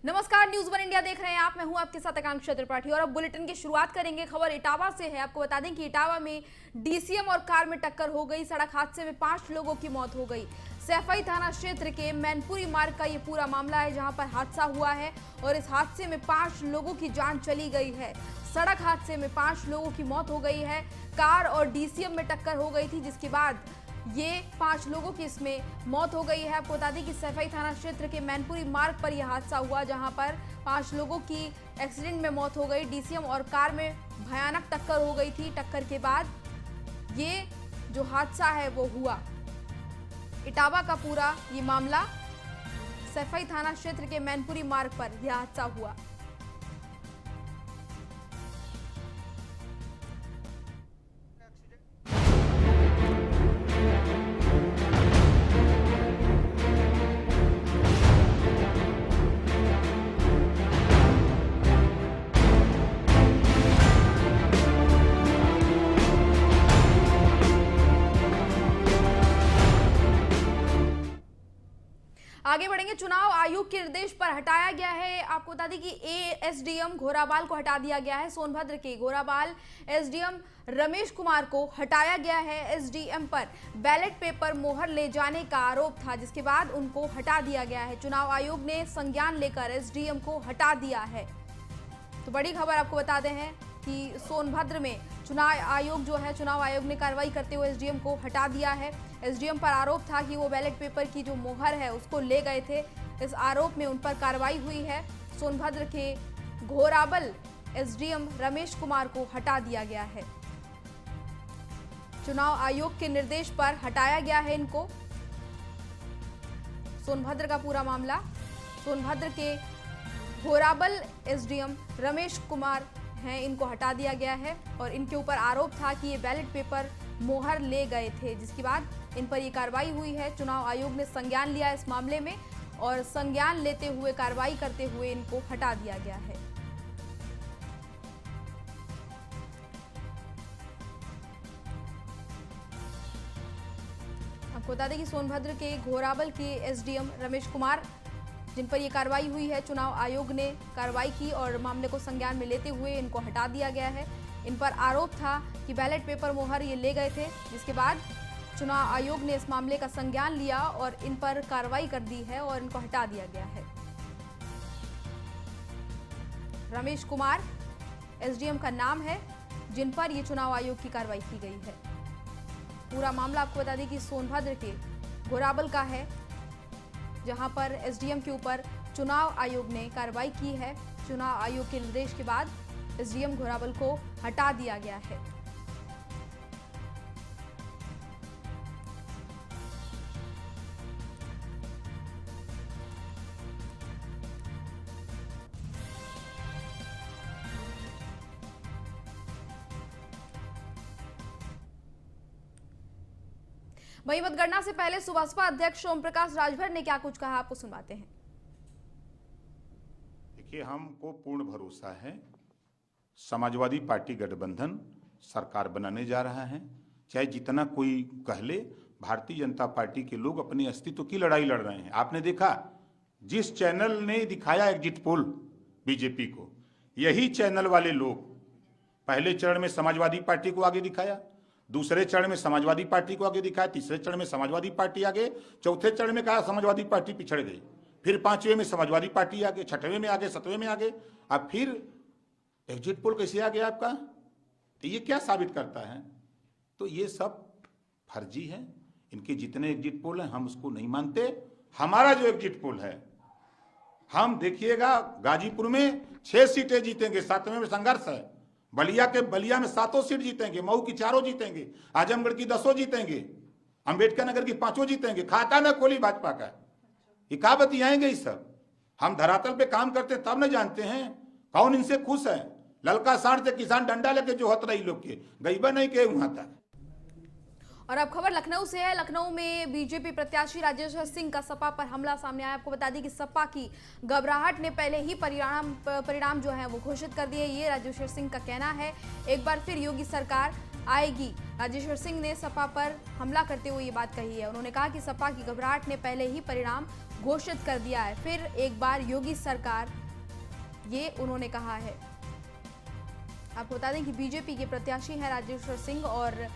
नमस्कार, news one India देख रहे हैं आप। मैं हूं आपके साथ आकांक्षा त्रिपाठी और अब बुलेटिन की शुरुआत करेंगे। खबर इटावा से है। आपको बता दें कि इटावा में डीसीएम और कार में टक्कर हो गई। सड़क हादसे में 5 लोगों की मौत हो गई। सैफई थाना क्षेत्र के मैनपुरी मार्ग का ये पूरा मामला है, जहां पर हादसा हुआ है और इस हादसे में 5 लोगों की जान चली गई है। सड़क हादसे में 5 लोगों की मौत हो गई है। कार और डीसीएम में टक्कर हो गई थी, जिसके बाद ये 5 लोगों की इसमें मौत हो गई है। आपको बता दें कि सैफई थाना क्षेत्र के मैनपुरी मार्ग पर यह हादसा हुआ, जहां पर 5 लोगों की एक्सीडेंट में मौत हो गई। डीसीएम और कार में भयानक टक्कर हो गई थी। टक्कर के बाद ये जो हादसा है वो हुआ। इटावा का पूरा ये मामला सैफई थाना क्षेत्र के मैनपुरी मार्ग पर यह हादसा हुआ। आगे बढ़ेंगे। चुनाव आयोग के निर्देश पर हटाया गया है। आपको बता दें कि एसडीएम घोराबाल को हटा दिया गया है। सोनभद्र के घोराबाल एसडीएम रमेश कुमार को हटाया गया है। एसडीएम पर बैलेट पेपर मोहर ले जाने का आरोप था, जिसके बाद उनको हटा दिया गया है। चुनाव आयोग ने संज्ञान लेकर एसडीएम को हटा दिया है। तो बड़ी खबर आपको बता दें हैं कि सोनभद्र में चुनाव आयोग ने कार्रवाई करते हुए एसडीएम को हटा दिया है। एसडीएम पर आरोप था कि वो बैलेट पेपर की जो मोहर है उसको ले गए थे। इस आरोप में उन पर कार्रवाई हुई है। सोनभद्र के घोराबल एसडीएम रमेश कुमार को हटा दिया गया है। चुनाव आयोग के निर्देश पर हटाया गया है इनको। सोनभद्र का पूरा मामला, सोनभद्र के घोराबल एसडीएम रमेश कुमार हैं, इनको हटा दिया गया है और इनके ऊपर आरोप था कि ये बैलेट पेपर मोहर ले गए थे, जिसके बाद इन पर ये कार्रवाई हुई है। चुनाव आयोग ने संज्ञान लिया इस मामले में और संज्ञान लेते हुए कार्रवाई करते हुए इनको हटा दिया गया है। आपको बता दें कि सोनभद्र के घोराबल के एसडीएम रमेश कुमार, जिन पर यह कार्रवाई हुई है, चुनाव आयोग ने कार्रवाई की और मामले को संज्ञान में लेते हुए इनको हटा दिया गया है। इन पर आरोप था कि बैलेट पेपर मोहर ये ले गए थे, जिसके बाद चुनाव आयोग ने इस मामले का संज्ञान लिया और इन पर कार्रवाई कर दी है और इनको हटा दिया गया है। रमेश कुमार एसडीएम का नाम है, जिन पर यह चुनाव आयोग की कार्रवाई की गई है। पूरा मामला आपको बता दें कि सोनभद्र के घोराबल का है, जहां पर एसडीएम के ऊपर चुनाव आयोग ने कार्रवाई की है। चुनाव आयोग के निर्देश के बाद एसडीएम घोराबल को हटा दिया गया है। वहीं मतगणना से पहले सुबसपा अध्यक्ष ओम प्रकाश राजभर ने क्या कुछ कहा, आपको सुनवाते हैं। देखिए, हमको पूर्ण भरोसा है, समाजवादी पार्टी गठबंधन सरकार बनाने जा रहा है। चाहे जितना कोई कह ले, भारतीय जनता पार्टी के लोग अपने अस्तित्व की लड़ाई लड़ रहे हैं। आपने देखा, जिस चैनल ने दिखाया एग्जिट पोल बीजेपी को, यही चैनल वाले लोग पहले चरण में समाजवादी पार्टी को आगे दिखाया, दूसरे चरण में समाजवादी पार्टी को आगे दिखाया, तीसरे चरण में समाजवादी पार्टी आगे, चौथे चरण में कहा समाजवादी पार्टी पिछड़ गई, फिर 5वें में समाजवादी पार्टी आगे, 6वें में आगे, 7वें में आगे, अब फिर एग्जिट पोल कैसे आ गया आपका? तो ये क्या साबित करता है? तो ये सब फर्जी है। इनके जितने एग्जिट पोल हैं हम उसको नहीं मानते। हमारा जो एग्जिट पोल है, हम देखिएगा, गाजीपुर में 6 सीटें जीतेंगे, 7वें में संघर्ष है। बलिया में 7 सीट जीतेंगे, मऊ की 4 जीतेंगे, आजमगढ़ की 10 जीतेंगे, अंबेडकर नगर की 5 जीतेंगे। खाता ना खोली भाजपा का, ये क्या बतियाएंगे? ये सब हम धरातल पे काम करते तब न जानते हैं कौन इनसे खुश है। ललका साढ़ से किसान डंडा लेके जो होता रही लोग के गईबा नहीं के वहां तक। और अब खबर लखनऊ से है। लखनऊ में बीजेपी प्रत्याशी राजेश्वर सिंह का सपा पर हमला सामने आया। आपको बता दें कि सपा की घबराहट ने पहले ही परिणाम जो है वो घोषित कर दिए। ये राजेश्वर सिंह का कहना है। एक बार फिर योगी सरकार आएगी। राजेश्वर सिंह ने सपा पर हमला करते हुए ये बात कही है। उन्होंने कहा कि सपा की घबराहट ने पहले ही परिणाम घोषित कर दिया है। फिर एक बार योगी सरकार, ये उन्होंने कहा है। आपको बता दें कि बीजेपी के प्रत्याशी हैं राजेश्वर सिंह और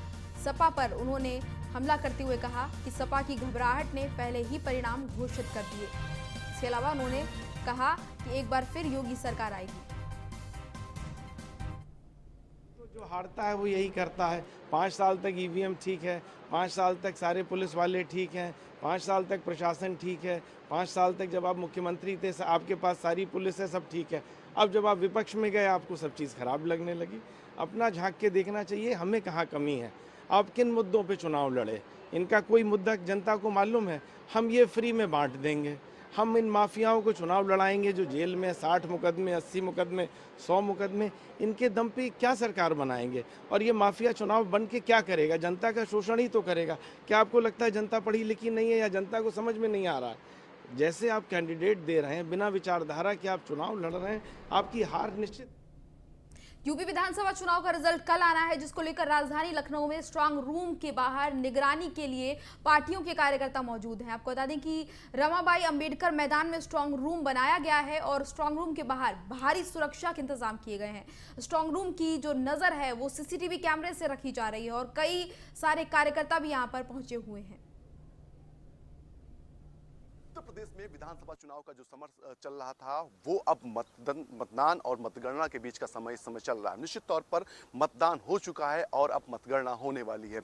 सपा पर उन्होंने हमला करते हुए कहा कि सपा की घबराहट ने पहले ही परिणाम घोषित कर दिए। इसके अलावा उन्होंने कहा कि एक बार फिर योगी सरकार आएगी। तो जो हारता है वो यही करता है। 5 साल तक ईवीएम ठीक है, 5 साल तक सारे पुलिस वाले ठीक हैं, 5 साल तक प्रशासन ठीक है, 5 साल तक जब आप मुख्यमंत्री थे आपके पास सारी पुलिस है, सब ठीक है। अब जब आप विपक्ष में गए आपको सब चीज़ खराब लगने लगी। अपना झांक के देखना चाहिए हमें कहाँ कमी है, आप किन मुद्दों पे चुनाव लड़े। इनका कोई मुद्दा जनता को मालूम है, हम ये फ्री में बांट देंगे। हम इन माफियाओं को चुनाव लड़ाएंगे जो जेल में 60 मुकदमे, 80 मुकदमे, 100 मुकदमे, इनके दम पे क्या सरकार बनाएंगे। और ये माफिया चुनाव बन के क्या करेगा, जनता का शोषण ही तो करेगा। क्या आपको लगता है जनता पढ़ी लिखी नहीं है या जनता को समझ में नहीं आ रहा है? जैसे आप कैंडिडेट दे रहे हैं बिना विचारधारा के आप चुनाव लड़ रहे हैं, आपकी हार निश्चित। यूपी विधानसभा चुनाव का रिजल्ट कल आना है, जिसको लेकर राजधानी लखनऊ में स्ट्रांग रूम के बाहर निगरानी के लिए पार्टियों के कार्यकर्ता मौजूद हैं। आपको बता दें कि रमाबाई अंबेडकर मैदान में स्ट्रांग रूम बनाया गया है और स्ट्रांग रूम के बाहर भारी सुरक्षा के इंतजाम किए गए हैं। स्ट्रांग रूम की जो नजर है वो सीसीटीवी कैमरे से रखी जा रही है और कई सारे कार्यकर्ता भी यहाँ पर पहुंचे हुए हैं। उत्तर प्रदेश में विधानसभा चुनाव का जो समर चल रहा था वो अब मतदान और मतगणना के बीच का समय इस समय चल रहा है। निश्चित तौर पर मतदान हो चुका है और अब मतगणना होने वाली है।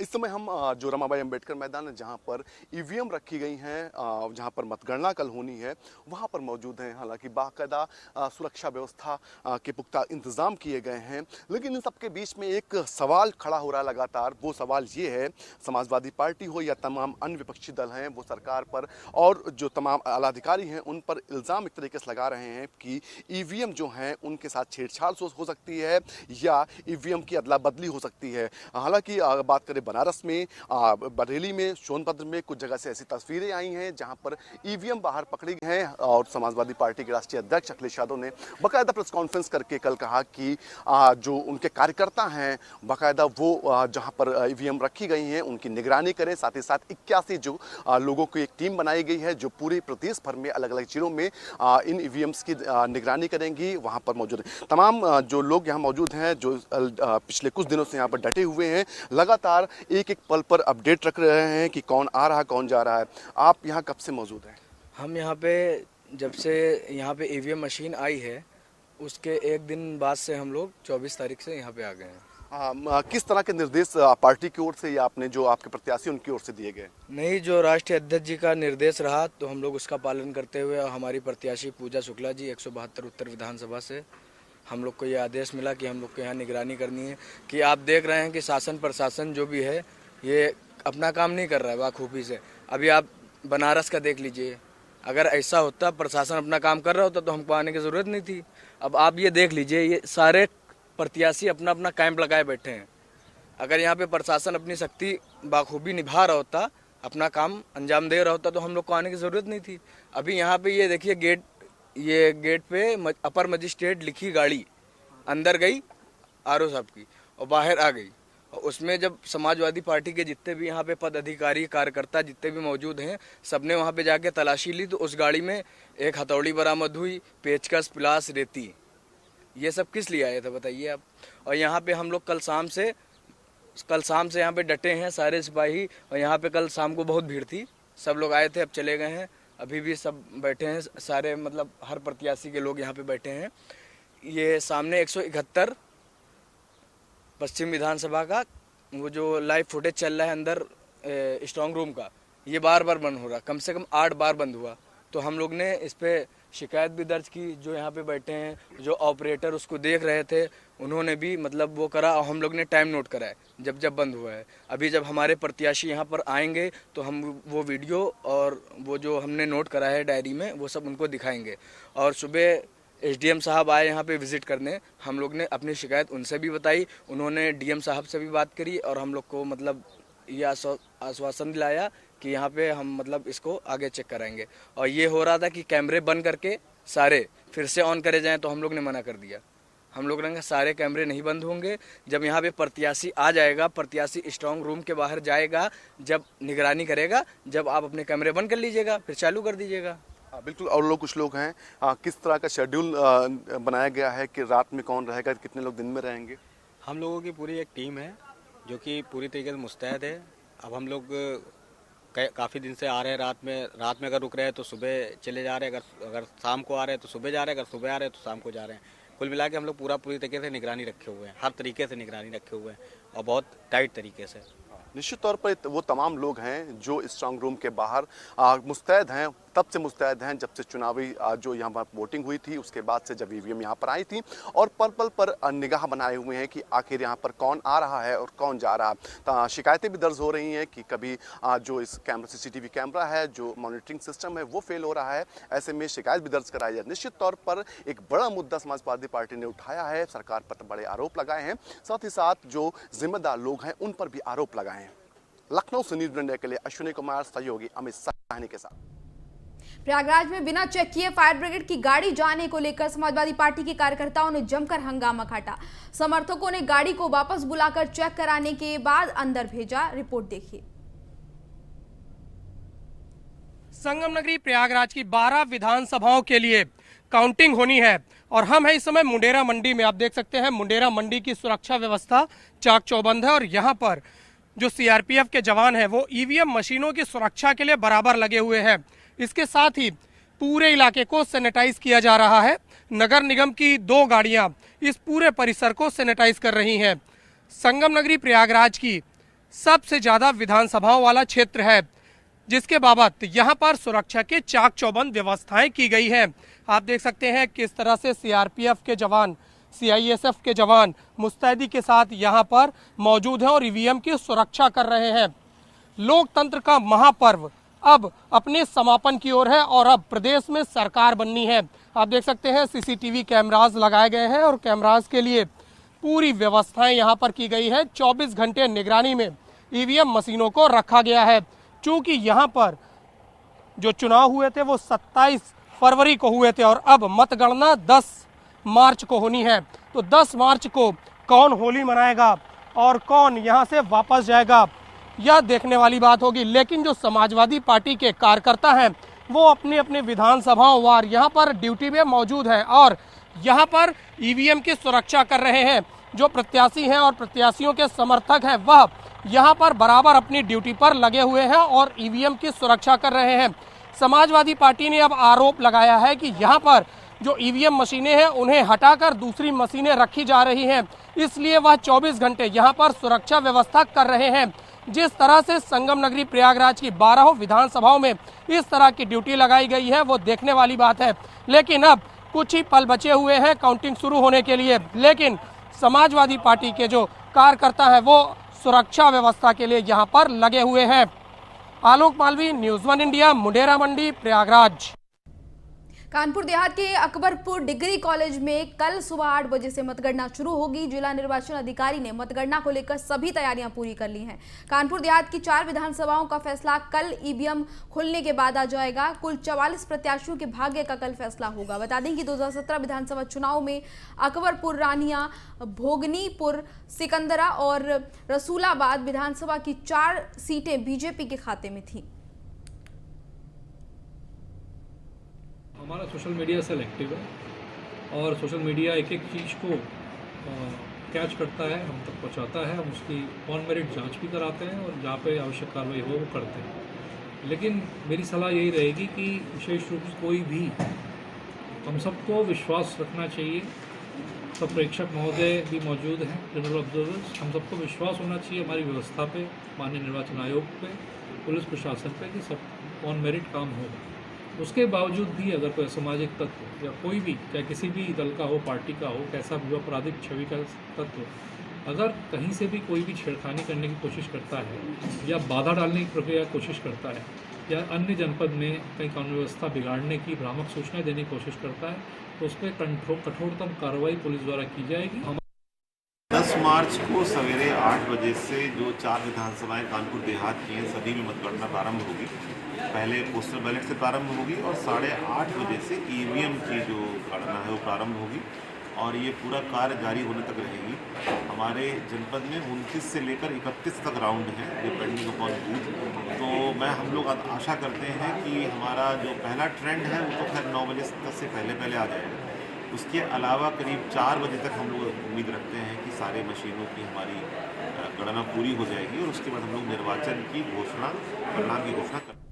इस समय हम जो रमाबाई अंबेडकर मैदान है जहां पर ईवीएम रखी गई हैं, जहां पर मतगणना कल होनी है, वहां पर मौजूद हैं। हालांकि बाकायदा सुरक्षा व्यवस्था के पुख्ता इंतजाम किए गए हैं, लेकिन इन सबके बीच में एक सवाल खड़ा हो रहा है लगातार। वो सवाल ये है, समाजवादी पार्टी हो या तमाम अन्य विपक्षी दल हैं, वो सरकार पर और जो तमाम आला अधिकारी हैं उन पर इल्ज़ाम एक तरीके से लगा रहे हैं कि ईवीएम जो हैं उनके साथ छेड़छाड़ हो सकती है या ईवीएम की अदला बदली हो सकती है। हालांकि बात करें बनारस में, बरेली में, सोनभद्र में कुछ जगह से ऐसी तस्वीरें आई हैं जहां पर ईवीएम बाहर पकड़ी गई हैं और समाजवादी पार्टी के राष्ट्रीय अध्यक्ष अखिलेश यादव ने बाकायदा प्रेस कॉन्फ्रेंस करके कल कहा कि जो उनके कार्यकर्ता हैं बाकायदा वो जहाँ पर ईवीएम रखी गई हैं उनकी निगरानी करें। साथ ही साथ 81 जो लोगों की एक टीम बनाई गई है जो पूरे प्रदेश भर में अलग अलग जिलों में इन ईवीएम्स की निगरानी करेंगी। वहां पर मौजूद तमाम जो लोग यहां मौजूद हैं जो पिछले कुछ दिनों से यहां पर डटे हुए हैं, लगातार एक एक पल पर अपडेट रख रहे हैं कि कौन आ रहा है कौन जा रहा है। आप यहां कब से मौजूद हैं? हम यहाँ पे जब से यहाँ पे ईवीएम मशीन आई है उसके एक दिन बाद से हम लोग 24 तारीख से यहाँ पे आ गए हैं। किस तरह के निर्देश पार्टी की ओर से या आपने जो आपके प्रत्याशी उनकी ओर से दिए गए? नहीं, जो राष्ट्रीय अध्यक्ष जी का निर्देश रहा तो हम लोग उसका पालन करते हुए हमारी प्रत्याशी पूजा शुक्ला जी 172 उत्तर विधानसभा से हम लोग को ये आदेश मिला कि हम लोग को यहाँ निगरानी करनी है। कि आप देख रहे हैं कि शासन प्रशासन जो भी है ये अपना काम नहीं कर रहा है बाखूबी से। अभी आप बनारस का देख लीजिए, अगर ऐसा होता प्रशासन अपना काम कर रहा होता तो हमको आने की ज़रूरत नहीं थी। अब आप ये देख लीजिए, ये सारे प्रत्याशी अपना अपना कैंप लगाए बैठे हैं। अगर यहाँ पे प्रशासन अपनी शक्ति बाखूबी निभा रहा होता, अपना काम अंजाम दे रहा होता तो हम लोग को आने की ज़रूरत नहीं थी। अभी यहाँ पे ये देखिए गेट पे अपर मजिस्ट्रेट लिखी गाड़ी अंदर गई आरओ साहब की और बाहर आ गई। और उसमें जब समाजवादी पार्टी के जितने भी यहाँ पे पद अधिकारी कार्यकर्ता जितने भी मौजूद हैं सबने वहाँ पे जाके तलाशी ली तो उस गाड़ी में एक हथौड़ी बरामद हुई, पेचकस, पिलास, रेती। ये सब किस लिए आए थे बताइए आप। और यहाँ पे हम लोग कल शाम से यहाँ पे डटे हैं सारे सिपाही। और यहाँ पे कल शाम को बहुत भीड़ थी, सब लोग आए थे, अब चले गए हैं। अभी भी सब बैठे हैं सारे, मतलब हर प्रत्याशी के लोग यहाँ पे बैठे हैं। ये सामने 171 पश्चिम विधानसभा का वो जो लाइव फुटेज चल रहा है अंदर स्ट्रांग रूम का, ये बार बार बंद हो रहा, कम से कम 8 बार बंद हुआ। तो हम लोग ने इस पर शिकायत भी दर्ज की। जो यहाँ पे बैठे हैं, जो ऑपरेटर उसको देख रहे थे, उन्होंने भी मतलब वो करा और हम लोग ने टाइम नोट करा है जब बंद हुआ है। अभी जब हमारे प्रत्याशी यहाँ पर आएंगे तो हम वो वीडियो और वो जो हमने नोट करा है डायरी में वो सब उनको दिखाएंगे। और सुबह एसडीएम साहब आए यहाँ पे विजिट करने, हम लोग ने अपनी शिकायत उनसे भी बताई, उन्होंने डीएम साहब से भी बात करी और हम लोग को मतलब ये आश्वासन दिलाया कि यहाँ पे हम मतलब इसको आगे चेक कराएंगे। और ये हो रहा था कि कैमरे बंद करके सारे फिर से ऑन करे जाएं तो हम लोग ने मना कर दिया। हम लोग रहेंगे, सारे कैमरे नहीं बंद होंगे। जब यहाँ पे प्रत्याशी आ जाएगा, प्रत्याशी स्ट्रांग रूम के बाहर जाएगा, जब निगरानी करेगा, जब आप अपने कैमरे बंद कर लीजिएगा, फिर चालू कर दीजिएगा। बिल्कुल। और लोग, कुछ लोग हैं, किस तरह का शेड्यूल बनाया गया है कि रात में कौन रहेगा, कितने लोग दिन में रहेंगे? हम लोगों की पूरी एक टीम है जो कि पूरी तरीके से मुस्तैद है। अब हम लोग काफ़ी दिन से आ रहे हैं, रात में अगर रुक रहे हैं तो सुबह चले जा रहे हैं, अगर शाम को आ रहे हैं तो सुबह जा रहे हैं, अगर सुबह आ रहे हैं तो शाम को जा रहे हैं। कुल मिला के हम लोग पूरी तरीके से निगरानी रखे हुए हैं, हर तरीके से निगरानी रखे हुए हैं और बहुत टाइट तरीके से। निश्चित तौर पर वो तमाम लोग हैं जो स्ट्रांग रूम के बाहर मुस्तैद हैं, तब से मुस्तैद हैं जब से चुनावी जो यहाँ पर वोटिंग हुई थी, उसके बाद से जब ईवीएम यहाँ पर आई थी, और पल पल पर निगाह बनाए हुए हैं कि आखिर यहाँ पर कौन आ रहा है और कौन जा रहा है। शिकायतें भी दर्ज हो रही हैं कि कभी जो इस कैमरा, सीसीटीवी कैमरा है, जो मॉनिटरिंग सिस्टम है, वो फेल हो रहा है। ऐसे में शिकायत भी दर्ज कराई जाए। निश्चित तौर पर एक बड़ा मुद्दा समाजवादी पार्टी ने उठाया है, सरकार पर बड़े आरोप लगाए हैं, साथ ही साथ जो जिम्मेदार लोग हैं उन पर भी आरोप लगाए हैं। लखनऊ से न्यूज़ इंडिया के लिए अश्विनी कुमार, सहयोगी अमित साहनी के साथ। प्रयागराज में बिना चेक किए फायर ब्रिगेड की गाड़ी जाने को लेकर समाजवादी पार्टी के कार्यकर्ताओं ने जमकर हंगामा काटा। समर्थकों ने गाड़ी को वापस बुलाकर चेक कराने के बाद अंदर भेजा। रिपोर्ट देखिए। संगम नगरी प्रयागराज की 12 विधानसभाओं के लिए काउंटिंग होनी है और हम है इस समय मुंडेरा मंडी में। आप देख सकते हैं मुंडेरा मंडी की सुरक्षा व्यवस्था चाक चौबंद है और यहाँ पर जो सीआरपीएफ के जवान हैं वो ईवीएम मशीनों की सुरक्षा के लिए बराबर लगे हुए हैं। इसके साथ ही पूरे इलाके को सैनिटाइज किया जा रहा है। नगर निगम की 2 गाड़ियां इस पूरे परिसर को सैनिटाइज कर रही हैं। संगम नगरी प्रयागराज की सबसे ज़्यादा विधानसभाओं वाला क्षेत्र है, जिसके बाबत यहाँ पर सुरक्षा के चाक चौबंद व्यवस्थाएं की गई हैं। आप देख सकते हैं किस तरह से सीआरपीएफ के जवान, सीआईएसएफ के जवान मुस्तैदी के साथ यहाँ पर मौजूद हैं और ईवीएम की सुरक्षा कर रहे हैं। लोकतंत्र का महापर्व अब अपने समापन की ओर है और अब प्रदेश में सरकार बननी है। आप देख सकते हैं सीसीटीवी कैमरास लगाए गए हैं और कैमरास के लिए पूरी व्यवस्थाएं यहाँ पर की गई है। 24 घंटे निगरानी में ईवीएम मशीनों को रखा गया है। चूँकि यहाँ पर जो चुनाव हुए थे वो 27 फरवरी को हुए थे और अब मतगणना 10 मार्च को होनी है। तो 10 मार्च को कौन होली मनाएगा और कौन यहाँ से वापस जाएगा, यह देखने वाली बात होगी। लेकिन जो समाजवादी पार्टी के कार्यकर्ता हैं वो अपने अपने विधानसभाओं वार यहाँ पर ड्यूटी में मौजूद हैं और यहाँ पर ईवीएम की सुरक्षा कर रहे हैं। जो प्रत्याशी हैं और प्रत्याशियों के समर्थक हैं वह यहाँ पर बराबर अपनी ड्यूटी पर लगे हुए हैं और ईवीएम की सुरक्षा कर रहे हैं। समाजवादी पार्टी ने अब आरोप लगाया है कि यहाँ पर जो ईवीएम मशीनें हैं उन्हें हटाकर दूसरी मशीनें रखी जा रही हैं, इसलिए वह 24 घंटे यहाँ पर सुरक्षा व्यवस्था कर रहे हैं। जिस तरह से संगम नगरी प्रयागराज की 12 विधानसभाओं में इस तरह की ड्यूटी लगाई गई है वो देखने वाली बात है। लेकिन अब कुछ ही पल बचे हुए हैं काउंटिंग शुरू होने के लिए, लेकिन समाजवादी पार्टी के जो कार्यकर्ता हैं वो सुरक्षा व्यवस्था के लिए यहाँ पर लगे हुए हैं। आलोक मालवी, न्यूज़ 1 इंडिया, मुंडेरा मंडी, प्रयागराज। कानपुर देहात के अकबरपुर डिग्री कॉलेज में कल सुबह 8 बजे से मतगणना शुरू होगी। जिला निर्वाचन अधिकारी ने मतगणना को लेकर सभी तैयारियां पूरी कर ली हैं। कानपुर देहात की 4 विधानसभाओं का फैसला कल ईवीएम खुलने के बाद आ जाएगा। कुल 44 प्रत्याशियों के भाग्य का कल फैसला होगा। बता दें कि 2017 विधानसभा चुनाव में अकबरपुर, रानिया, भोगनीपुर, सिकंदरा और रसूलाबाद विधानसभा की 4 सीटें बीजेपी के खाते में थी। हमारा सोशल मीडिया सेलेक्टिव है और सोशल मीडिया एक एक चीज़ को कैच करता है, हम तक पहुंचाता है। हम उसकी ऑन मेरिट जांच भी कराते हैं और जहाँ पे आवश्यक कार्रवाई हो वो करते हैं। लेकिन मेरी सलाह यही रहेगी कि विशेष रूप से कोई भी, हम सबको विश्वास रखना चाहिए। सब प्रेक्षक महोदय भी मौजूद हैं, जनरल ऑब्जर्वर्स, हम सबको विश्वास होना चाहिए हमारी व्यवस्था पे, माननीय निर्वाचन आयोग पे, पुलिस प्रशासन पे कि सब ऑन मेरिट काम होगा। उसके बावजूद भी अगर कोई असामाजिक तत्व या कोई भी, चाहे किसी भी दल का हो, पार्टी का हो, कैसा भी आपराधिक छवि का तत्व, अगर कहीं से भी कोई भी छेड़खानी करने की कोशिश करता है या बाधा डालने की प्रक्रिया कोशिश करता है या अन्य जनपद में कहीं कानून व्यवस्था बिगाड़ने की भ्रामक सूचनाएं देने की कोशिश करता है तो उस पर कठोरतम कार्रवाई पुलिस द्वारा की जाएगी। 10 मार्च को सवेरे 8 बजे से जो 4 विधानसभाएं कानपुर देहात की हैं सभी में मतगणना प्रारंभ होगी। पहले पोस्टल बैलेट से प्रारंभ होगी और 8:30 बजे से ईवीएम की जो गणना है वो प्रारंभ होगी। और ये पूरा कार्य जारी होने तक रहेगी। हमारे जनपद में 29 से लेकर 31 तक राउंड है डिपेंडिंग अपॉन बूथ। तो हम लोग आशा करते हैं कि हमारा जो पहला ट्रेंड है वो तो खैर 9 बजे से पहले आ जाएगा। उसके अलावा करीब 4 बजे तक हम लोग उम्मीद रखते हैं कि सारे मशीनों की हमारी गणना पूरी हो जाएगी और उसके बाद हम लोग निर्वाचन की घोषणा, परिणाम की घोषणा कर।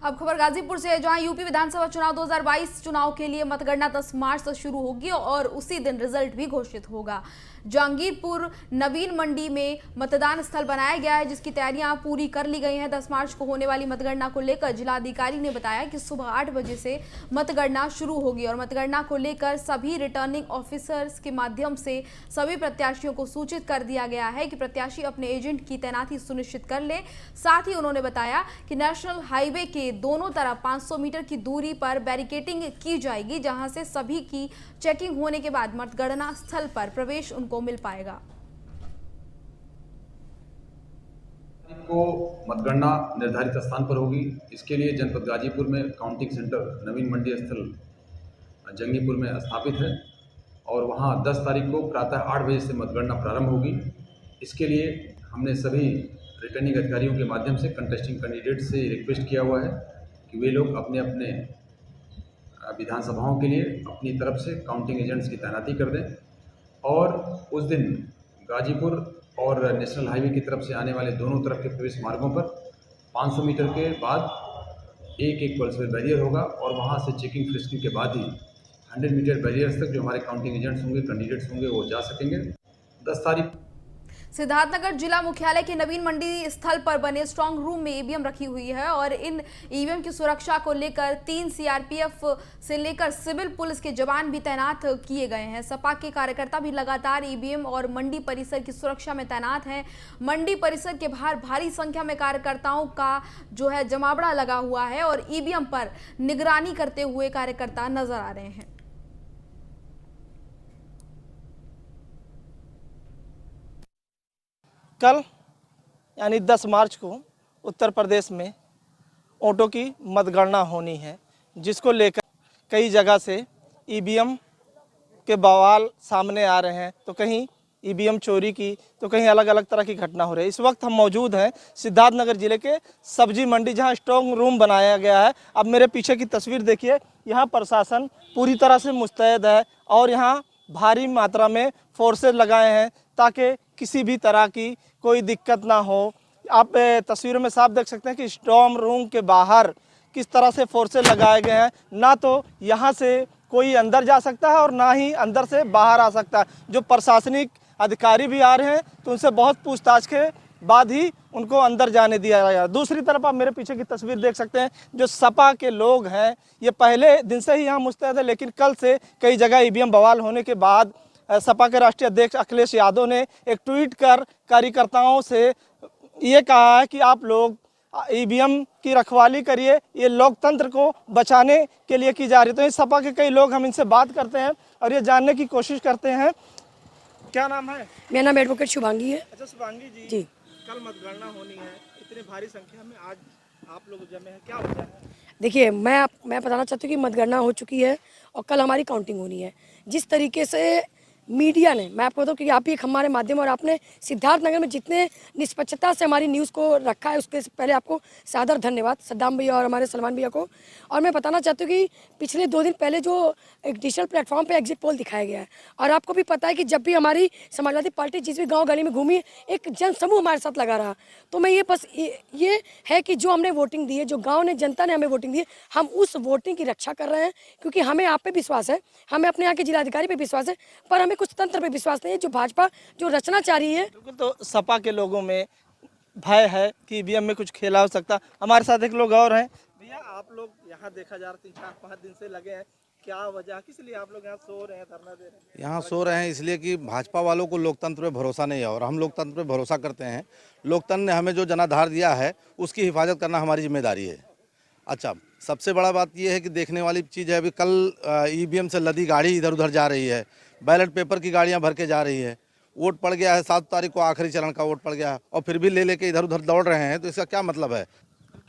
अब खबर गाजीपुर से है, जहां यूपी विधानसभा चुनाव 2022 चुनाव के लिए मतगणना 10 मार्च से शुरू होगी और उसी दिन रिजल्ट भी घोषित होगा। जहांगीरपुर नवीन मंडी में मतदान स्थल बनाया गया है, जिसकी तैयारियां पूरी कर ली गई हैं। 10 मार्च को होने वाली मतगणना को लेकर जिलाधिकारी ने बताया कि सुबह 8 बजे से मतगणना शुरू होगी और मतगणना को लेकर सभी रिटर्निंग ऑफिसर्स के माध्यम से सभी प्रत्याशियों को सूचित कर दिया गया है कि प्रत्याशी अपने एजेंट की तैनाती सुनिश्चित कर ले। साथ ही उन्होंने बताया कि नेशनल हाईवे के दोनों तरफ 500 मीटर की दूरी पर बैरिकेडिंग की जाएगी, जहां से सभी की चेकिंग होने के बाद मतगणना स्थल पर प्रवेश उनको मिल पाएगा। को मतगणना निर्धारित स्थान पर होगी। इसके लिए जनपद गाजीपुर में काउंटिंग सेंटर नवीन मंडी स्थल जंगीपुर में स्थापित है और वहां 10 तारीख को प्रातः 8 बजे से मतगणना प्रारंभ होगी। इसके लिए हमने सभी रिटर्निंग अधिकारियों के माध्यम से कंटेस्टिंग कैंडिडेट से रिक्वेस्ट किया हुआ है कि वे लोग अपने अपने विधानसभाओं के लिए अपनी तरफ से काउंटिंग एजेंट्स की तैनाती कर दें और उस दिन गाजीपुर और नेशनल हाईवे की तरफ से आने वाले दोनों तरफ के प्रवेश मार्गों पर 500 मीटर के बाद एक पल्सर बैरियर होगा और वहां से चेकिंग फ्रिस्किंग के बाद ही 100 मीटर बैरियर्स तक जो हमारे काउंटिंग एजेंट्स होंगे, कैंडिडेट्स होंगे, वो जा सकेंगे। 10 तारीख सिद्धार्थनगर जिला मुख्यालय के नवीन मंडी स्थल पर बने स्ट्रांग रूम में ईवीएम रखी हुई है और इन ईवीएम की सुरक्षा को लेकर 3 सीआरपीएफ से लेकर सिविल पुलिस के जवान भी तैनात किए गए हैं। सपा के कार्यकर्ता भी लगातार ईवीएम और मंडी परिसर की सुरक्षा में तैनात हैं। मंडी परिसर के बाहर भारी संख्या में कार्यकर्ताओं का जो है जमावड़ा लगा हुआ है और ईवीएम पर निगरानी करते हुए कार्यकर्ता नजर आ रहे हैं। कल यानी 10 मार्च को उत्तर प्रदेश में वोटों की मतगणना होनी है, जिसको लेकर कई जगह से ईवीएम के बवाल सामने आ रहे हैं। तो कहीं ईवीएम चोरी की तो कहीं अलग अलग तरह की घटना हो रही है। इस वक्त हम मौजूद हैं सिद्धार्थनगर जिले के सब्जी मंडी, जहां स्ट्रांग रूम बनाया गया है। अब मेरे पीछे की तस्वीर देखिए, यहाँ प्रशासन पूरी तरह से मुस्तैद है और यहाँ भारी मात्रा में फोर्सेज लगाए हैं ताकि किसी भी तरह की कोई दिक्कत ना हो। आप तस्वीरों में साफ देख सकते हैं कि स्ट्रांग रूम के बाहर किस तरह से फोर्सेज लगाए गए हैं। ना तो यहाँ से कोई अंदर जा सकता है और ना ही अंदर से बाहर आ सकता है। जो प्रशासनिक अधिकारी भी आ रहे हैं तो उनसे बहुत पूछताछ के बाद ही उनको अंदर जाने दिया गया। दूसरी तरफ आप मेरे पीछे की तस्वीर देख सकते हैं, जो सपा के लोग हैं ये पहले दिन से ही यहाँ मुस्तैद है, लेकिन कल से कई जगह ईवीएम बवाल होने के बाद सपा के राष्ट्रीय अध्यक्ष अखिलेश यादव ने एक ट्वीट कर कार्यकर्ताओं से ये कहा है कि आप लोग ईवीएम की रखवाली करिए, ये लोकतंत्र को बचाने के लिए की जा रही है। तो इस सपा के कई लोग, हम इनसे बात करते हैं और ये जानने की कोशिश करते हैं। क्या नाम है? मेरा नाम एडवोकेट शुभांगी है। अच्छा शुभांगी जी, कल मतगणना होनी है, इतनी भारी संख्या में आज आप लोग जमे हैं, क्या वजह है? देखिए, मैं बताना चाहती हूँ कि मतगणना हो चुकी है और कल हमारी काउंटिंग होनी है। जिस तरीके से मीडिया ने, मैं आपको बताऊँ कि आप ही हमारे माध्यम और आपने सिद्धार्थनगर में जितने निष्पक्षता से हमारी न्यूज़ को रखा है, उसके पहले आपको सादर धन्यवाद सद्दाम भैया और हमारे सलमान भैया को। और मैं बताना चाहती हूँ कि पिछले 2 दिन पहले जो एक डिजिटल प्लेटफॉर्म पे एग्जिट पोल दिखाया गया है और आपको भी पता है कि जब भी हमारी समाजवादी पार्टी जिस भी गाँव गली में घूमी, एक जन समूह हमारे साथ लगा रहा। तो मैं ये है कि जो हमने वोटिंग दी है, जो गाँव ने, जनता ने हमें वोटिंग दी है, हम उस वोटिंग की रक्षा कर रहे हैं, क्योंकि हमें आप पे विश्वास है, हमें अपने यहाँ के जिलाधिकारी पे विश्वास है, पर हमें कुछ तंत्र पे विश्वास नहीं है जो भाजपा जो रचना चाह रही है। तो सपा के लोगों में भय है कि ईवीएम में कुछ खेला हो सकता। हमारे साथ एक लोग और हैं। भैया, आप लोग यहाँ देखा जा रहा 3-4-5 दिन से लगे हैं, क्या वजह, किस लिए आप लोग यहाँ सो रहे हैं, धरना दे रहे हैं? यहाँ सो रहे हैं इसलिए कि भाजपा वालों को लोकतंत्र पे भरोसा नहीं है और हम लोकतंत्र पे भरोसा करते हैं। लोकतंत्र ने हमें जो जनाधार दिया है उसकी हिफाजत करना हमारी जिम्मेदारी है। अच्छा, सबसे बड़ा बात यह है कि देखने वाली चीज़ है, अभी कल ईवीएम से लदी गाड़ी इधर उधर जा रही है, बैलेट पेपर की गाड़ियां भर के जा रही है, वोट पड़ गया है, 7 तारीख को आखिरी चरण का वोट पड़ गया है और फिर भी लेके इधर उधर दौड़ रहे हैं, तो इसका क्या मतलब है?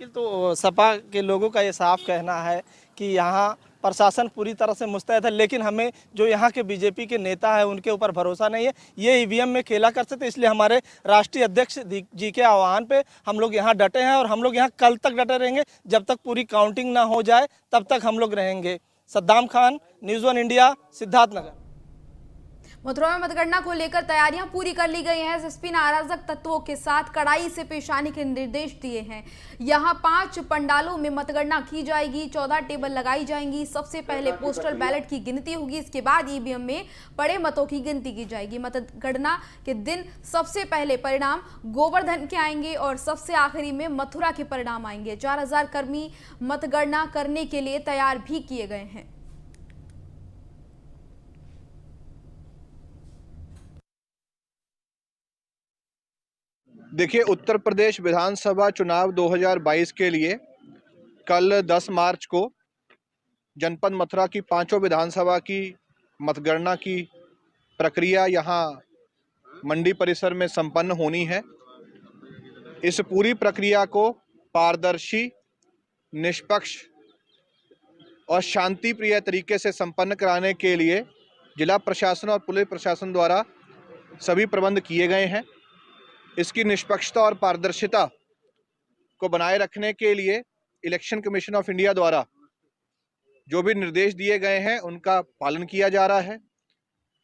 तो सपा के लोगों का ये साफ कहना है कि यहाँ प्रशासन पूरी तरह से मुस्तैद है, लेकिन हमें जो यहाँ के बीजेपी के नेता है उनके ऊपर भरोसा नहीं है। ये ईवीएम में खेला कर सकते, इसलिए हमारे राष्ट्रीय अध्यक्ष जी के आह्वान पे हम लोग यहाँ डटे हैं और हम लोग यहाँ कल तक डटे रहेंगे। जब तक पूरी काउंटिंग ना हो जाए तब तक हम लोग रहेंगे। Saddam Khan, news 1 India, Siddharthnagar. मथुरा में मतगणना को लेकर तैयारियां पूरी कर ली गई हैं। एसएसपी ने अराजक तत्वों के साथ कड़ाई से पेश आने के निर्देश दिए हैं। यहां 5 पंडालों में मतगणना की जाएगी, 14 टेबल लगाई जाएंगी। सबसे पहले पोस्टल बैलेट की गिनती होगी, इसके बाद ईवीएम में पड़े मतों की गिनती की जाएगी। मतगणना के दिन सबसे पहले परिणाम गोवर्धन के आएंगे और सबसे आखिरी में मथुरा के परिणाम आएंगे। 4000 कर्मी मतगणना करने के लिए तैयार भी किए गए हैं। देखिए, उत्तर प्रदेश विधानसभा चुनाव 2022 के लिए कल 10 मार्च को जनपद मथुरा की 5 विधानसभा की मतगणना की प्रक्रिया यहाँ मंडी परिसर में संपन्न होनी है। इस पूरी प्रक्रिया को पारदर्शी, निष्पक्ष और शांतिप्रिय तरीके से संपन्न कराने के लिए जिला प्रशासन और पुलिस प्रशासन द्वारा सभी प्रबंध किए गए हैं। इसकी निष्पक्षता और पारदर्शिता को बनाए रखने के लिए इलेक्शन कमीशन ऑफ इंडिया द्वारा जो भी निर्देश दिए गए हैं उनका पालन किया जा रहा है।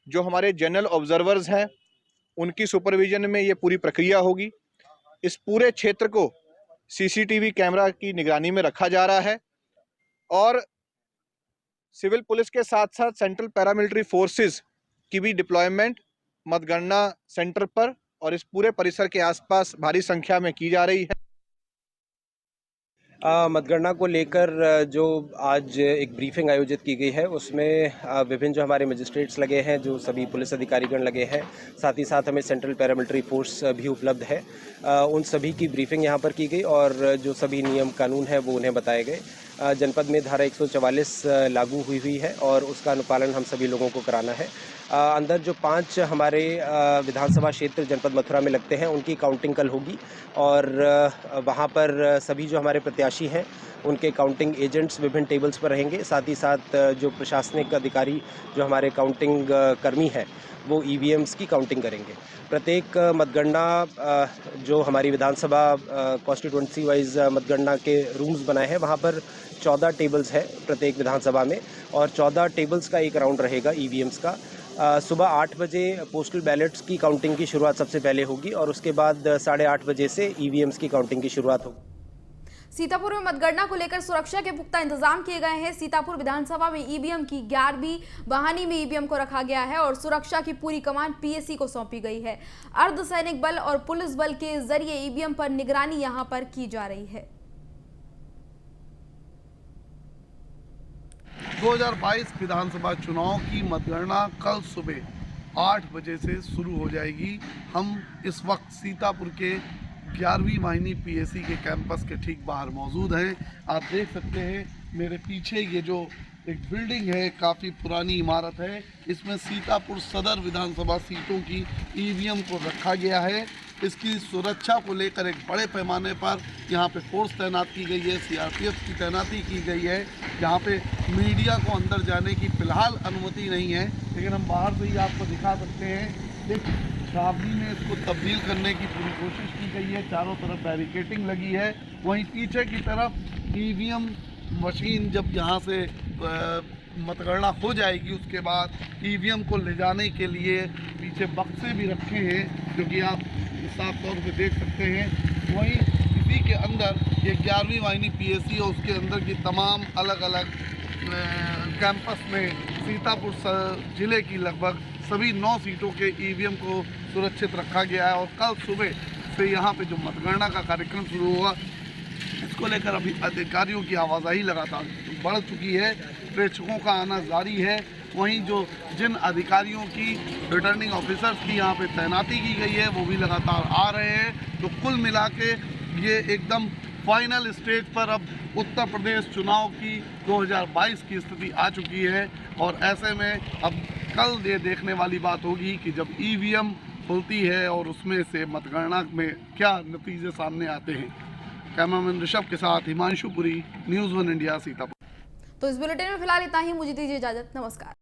जो हमारे जनरल ऑब्जर्वर्स हैं उनकी सुपरविजन में ये पूरी प्रक्रिया होगी। इस पूरे क्षेत्र को सीसीटीवी कैमरा की निगरानी में रखा जा रहा है और सिविल पुलिस के साथ साथ सेंट्रल पैरामिलिट्री फोर्सेस की भी डिप्लॉयमेंट मतगणना सेंटर पर और इस पूरे परिसर के आसपास भारी संख्या में की जा रही है। मतगणना को लेकर जो आज एक ब्रीफिंग आयोजित की गई है उसमें विभिन्न जो हमारे मजिस्ट्रेट्स लगे हैं, जो सभी पुलिस अधिकारीगण लगे हैं, साथ ही साथ हमें सेंट्रल पैरामिलिट्री फोर्स भी उपलब्ध है। उन सभी की ब्रीफिंग यहाँ पर की गई और जो सभी नियम कानून है वो उन्हें बताए गए। जनपद में धारा 144 लागू हुई है और उसका अनुपालन हम सभी लोगों को कराना है। अंदर जो 5 हमारे विधानसभा क्षेत्र जनपद मथुरा में लगते हैं उनकी काउंटिंग कल होगी और वहाँ पर सभी जो हमारे प्रत्याशी हैं उनके काउंटिंग एजेंट्स विभिन्न टेबल्स पर रहेंगे। साथ ही साथ जो प्रशासनिक अधिकारी जो हमारे काउंटिंग कर्मी हैं वो ईवीएम्स की काउंटिंग करेंगे। प्रत्येक मतगणना जो हमारी विधानसभा कॉन्स्टिट्यूंसी वाइज मतगणना के रूम्स बनाए हैं वहाँ पर 14 टेबल्स है प्रत्येक विधानसभा में और 14 टेबल्स का एक राउंड रहेगा ईवीएम्स का। सुबह 8 बजे पोस्टल बैलेट्स की काउंटिंग की शुरुआत सबसे पहले होगी और उसके बाद 8:30 बजे से ईवीएम्स की काउंटिंग की शुरुआत होगी। सीतापुर में मतगणना को लेकर सुरक्षा के पुख्ता इंतजाम किए गए हैं। सीतापुर विधानसभा में ईवीएम की 11वीं बहानी में ईवीएम को रखा गया है और सुरक्षा की पूरी कमान पीएसी को सौंपी गई है। अर्धसैनिक बल और पुलिस बल के जरिए ईवीएम पर निगरानी यहां पर की जा रही है। 2022 विधानसभा चुनाव की मतगणना कल सुबह 8 बजे से शुरू हो जाएगी। हम इस वक्त सीतापुर के 11वीं वाहिनी पीएसी के कैंपस के ठीक बाहर मौजूद हैं। आप देख सकते हैं मेरे पीछे ये जो एक बिल्डिंग है, काफ़ी पुरानी इमारत है, इसमें सीतापुर सदर विधानसभा सीटों की ईवीएम को रखा गया है। इसकी सुरक्षा को लेकर एक बड़े पैमाने पर यहाँ पे फोर्स तैनात की गई है, सीआरपीएफ की तैनाती की गई है। यहाँ पे मीडिया को अंदर जाने की फ़िलहाल अनुमति नहीं है, लेकिन हम बाहर से ही आपको दिखा सकते हैं। एक छावनी में इसको तब्दील करने की पूरी कोशिश की गई है, चारों तरफ बैरिकेटिंग लगी है। वहीं पीछे की तरफ ईवीएम मशीन जब यहाँ से मतगणना हो जाएगी उसके बाद ईवीएम को ले जाने के लिए पीछे बक्से भी रखे हैं, जो कि आप साफ तौर पे देख सकते हैं। वहीं इसी के अंदर ये 11वीं वाहिनी पीएसी और उसके अंदर की तमाम अलग अलग कैंपस में सीतापुर जिले की लगभग सभी 9 सीटों के ईवीएम को सुरक्षित रखा गया है। और कल सुबह से यहाँ पे जो मतगणना का कार्यक्रम शुरू हुआ, इसको लेकर अभी अधिकारियों की आवाजाही लगातार बढ़ चुकी है, प्रेक्षकों का आना जारी है। वहीं जो जिन अधिकारियों की रिटर्निंग ऑफिसर्स की यहाँ पे तैनाती की गई है वो भी लगातार आ रहे हैं। तो कुल मिला के ये एकदम फाइनल स्टेज पर अब उत्तर प्रदेश चुनाव की 2022 की स्थिति आ चुकी है। और ऐसे में अब कल ये देखने वाली बात होगी कि जब ईवीएम खुलती है और उसमें से मतगणना में क्या नतीजे सामने आते हैं। कैमरामैन ऋषभ के साथ हिमांशु पुरी, न्यूज़ 1 इंडिया, सीतापुर। तो इस बुलेटिन में फिलहाल इतना ही, मुझे दीजिए इजाजत, नमस्कार।